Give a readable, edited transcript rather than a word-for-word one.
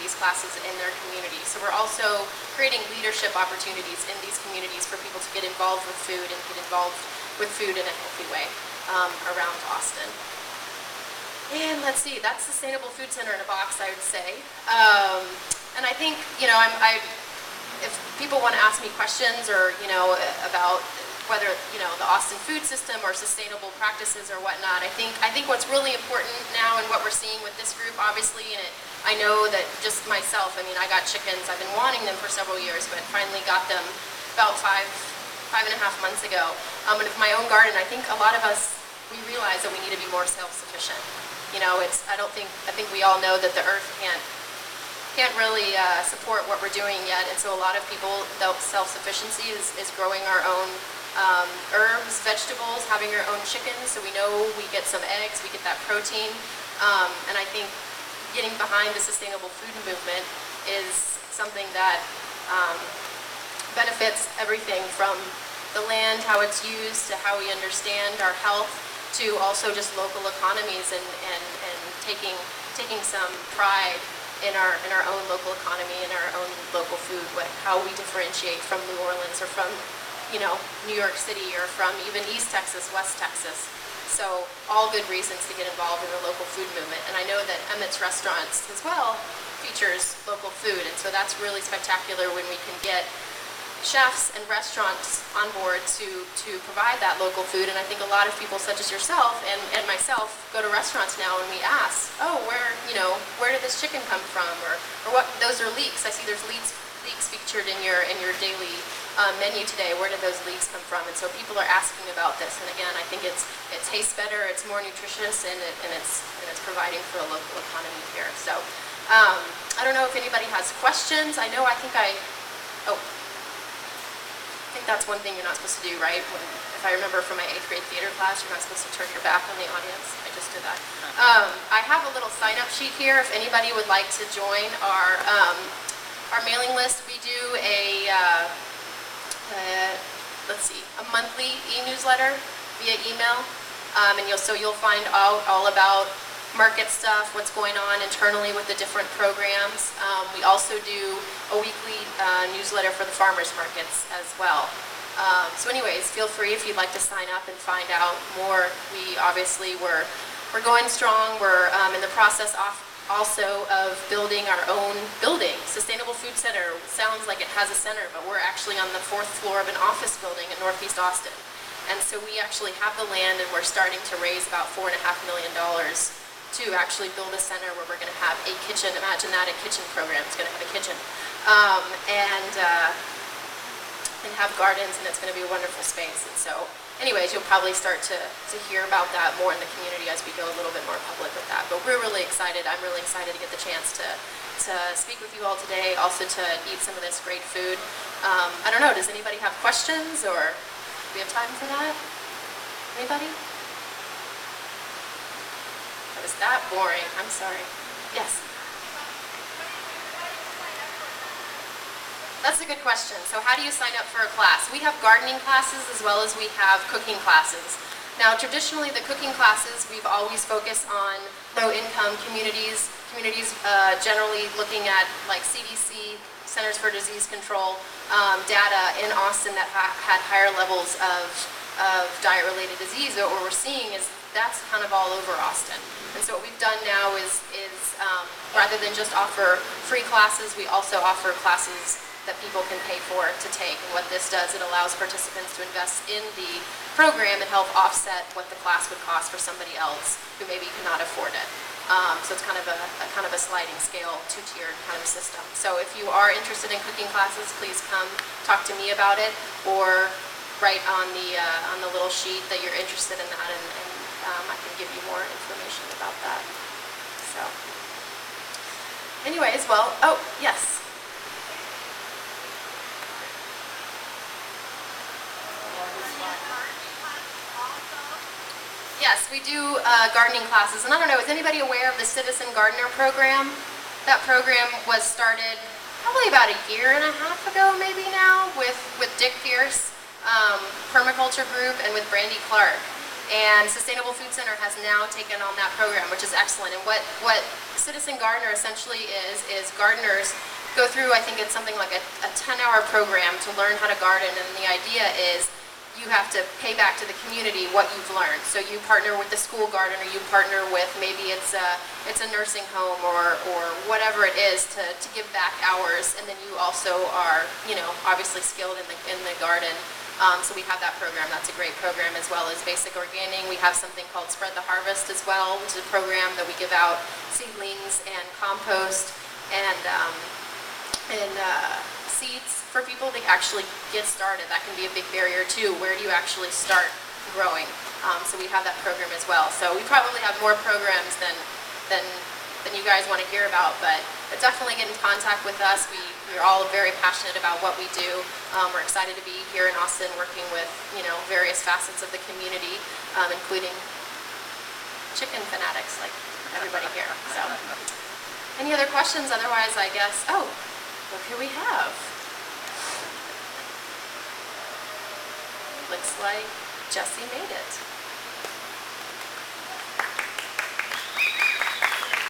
these classes in their community. So we're also creating leadership opportunities in these communities for people to get involved with food and get involved with food in a healthy way around Austin. And let's see, that's Sustainable Food Center in a box, I would say. And I think, you know, if people want to ask me questions or, you know, about whether, you know, the Austin food system or sustainable practices or whatnot, I think what's really important now and what we're seeing with this group, obviously, and I know that just myself, I mean, I got chickens, I've been wanting them for several years, but finally got them about five and a half months ago. And with my own garden, I think a lot of us, we realize that we need to be more self-sufficient. You know, I think we all know that the earth can't really support what we're doing yet, and so a lot of people, self-sufficiency is growing our own herbs, vegetables, having our own chickens, so we know we get some eggs, we get that protein, and I think getting behind the sustainable food movement is something that benefits everything from the land, how it's used, to how we understand our health, to also just local economies and taking some pride in our own local economy and our own local food, how we differentiate from New Orleans or from, you know, New York City or from even East Texas, West Texas. So all good reasons to get involved in the local food movement. And I know that Emmett's Restaurants as well features local food, and so that's really spectacular when we can get chefs and restaurants on board to provide that local food. And I think a lot of people such as yourself and myself go to restaurants now and we ask, oh, where did this chicken come from, or what, those are leeks. I see there's leeks featured in your daily menu today. Where did those leeks come from? And so people are asking about this, and again, I think it tastes better, it's more nutritious, and it's providing for a local economy here. So I don't know if anybody has questions. I think that's one thing you're not supposed to do, right? If I remember from my 8th grade theater class, you're not supposed to turn your back on the audience. I just did that. I have a little sign-up sheet here if anybody would like to join our mailing list. We do a monthly e-newsletter via email, and you'll find out all about market stuff, what's going on internally with the different programs. We also do a weekly newsletter for the farmers markets as well. So anyways, feel free if you'd like to sign up and find out more. We're going strong. We're in the process also of building our own building. Sustainable Food Center sounds like it has a center, but we're actually on the 4th floor of an office building in Northeast Austin. And so we actually have the land, and we're starting to raise about $4.5 million to actually build a center where we're going to have a kitchen. Imagine that, a kitchen program. It's going to have a kitchen and have gardens, and it's going to be a wonderful space. And so anyways, you'll probably start to hear about that more in the community as we go a little bit more public with that. But we're really excited. I'm really excited to get the chance to speak with you all today, also to eat some of this great food. I don't know, does anybody have questions, or do we have time for that? Anybody? That was that boring. I'm sorry. Yes? That's a good question. So how do you sign up for a class? We have gardening classes as well as we have cooking classes. Now, traditionally, the cooking classes, we've always focused on low-income communities, generally looking at like CDC, Centers for Disease Control, data in Austin that had higher levels of diet-related disease. But what we're seeing is that's kind of all over Austin. And so what we've done now is rather than just offer free classes, we also offer classes that people can pay for to take. And what this does, it allows participants to invest in the program and help offset what the class would cost for somebody else who maybe cannot afford it. So it's kind of a sliding scale, two-tiered kind of system. So if you are interested in cooking classes, please come talk to me about it, or write on the little sheet that you're interested in that, and I can give you more information about that. So anyways, well, oh, yes. Yes, we do gardening classes, and I don't know, is anybody aware of the Citizen Gardener program? That program was started probably about a year and a half ago, maybe now, with Dick Pierce, Permaculture Group, and with Brandy Clark. And Sustainable Food Center has now taken on that program, which is excellent. And what Citizen Gardener essentially is gardeners go through, I think it's something like a 10-hour program to learn how to garden, and the idea is you have to pay back to the community what you've learned. So you partner with the school garden, or you partner with, maybe it's a nursing home or whatever it is, to give back hours, and then you also are, you know, obviously skilled in the garden. So we have that program. That's a great program, as well as basic organic. We have something called Spread the Harvest as well, which is a program that we give out seedlings and compost and seeds for people to actually get started. That can be a big barrier too. Where do you actually start growing? So we have that program as well. So we probably have more programs than you guys want to hear about, but definitely get in contact with us. We're all very passionate about what we do. We're excited to be here in Austin working with, you know, various facets of the community, including chicken fanatics like everybody here. So any other questions? Otherwise, I guess, oh, look who we have. Looks like Jesse made it.